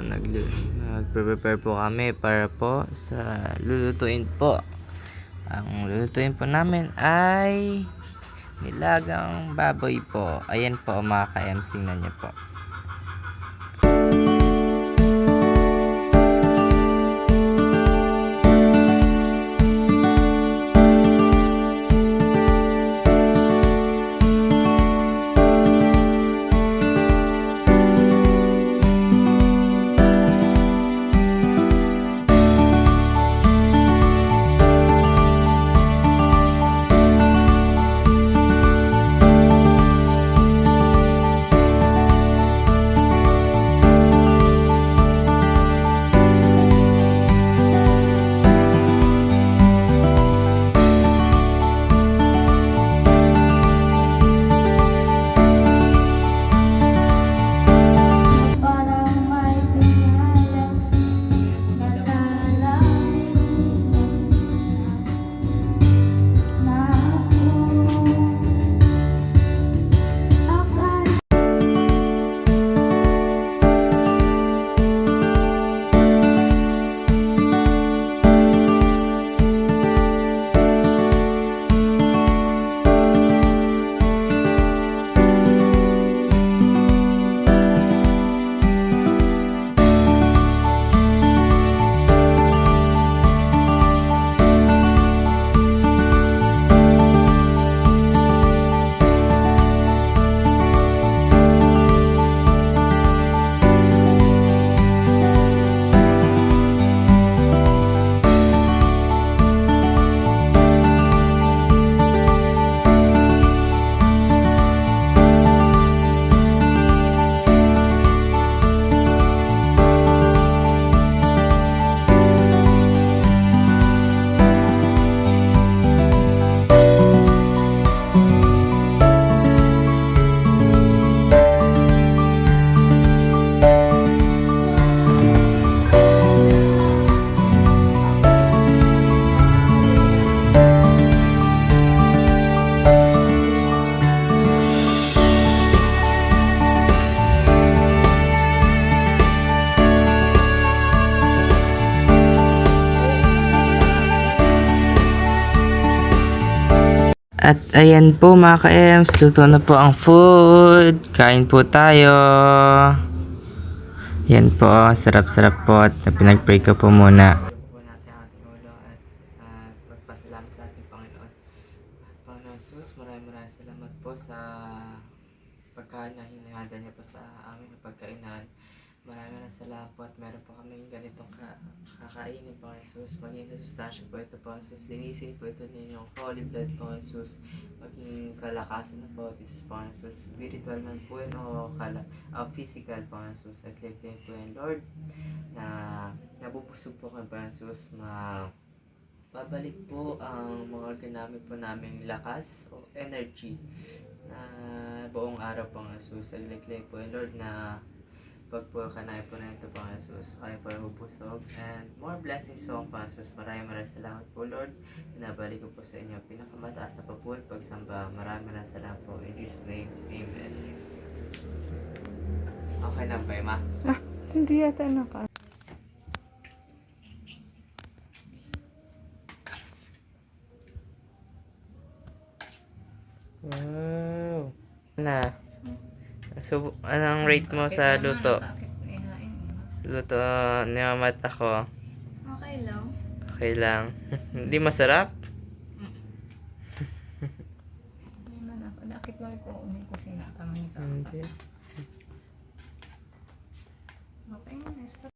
Nagpe-prepare po kami para po sa lulutuin po. Ang lulutuin po namin ay nilagang baboy po. Ayan po mga ka-MC na niyo po. At ayan po mga ka-EMS, luto na po ang food. Kain po tayo. Yan po, sarap-sarap po at pinag-pray ko po muna. Po natin ang ating ulo at magpasalamat sa ating Panginoon. Panginoon Jesus, maraming salamat po sa pagkain na hinahanda niyo po sa amin na pagkainan. Maraming salamat po at meron po kami ganitong kakainin po, Jesus. Maging nasustansya po ito po, Jesus. Linisin po ito ninyong holy blood po, Jesus. Maging kalakasan na po, Jesus po, Jesus. Spiritual man po yun o physical po, Jesus. Nag-claim po yun, Lord, na nabubusog po kami po, Jesus. Babalik po ang mga ginamit po naming lakas o energy na buong araw po, Jesus. Nag-claim po yun, Lord, na pag po kanay po na ito po, Jesus, kayo po yung busog and more blessings po, Jesus. Maraming salamat po, Lord. Pinabalik ko po sa inyo pinakamataas na papuri pagsamba. Maraming salamat po. In Jesus' name, Amen. Okay na ba, Ma? Hindi yata naka. Wow. Na. So, anong rate mo sa luto? Luto ni Mama at ako. Okay lang. Okay lang. Hindi masarap? Hindi man ako. Nakit mo ko kusina. Tama ni ka. Hindi. Okay, nice.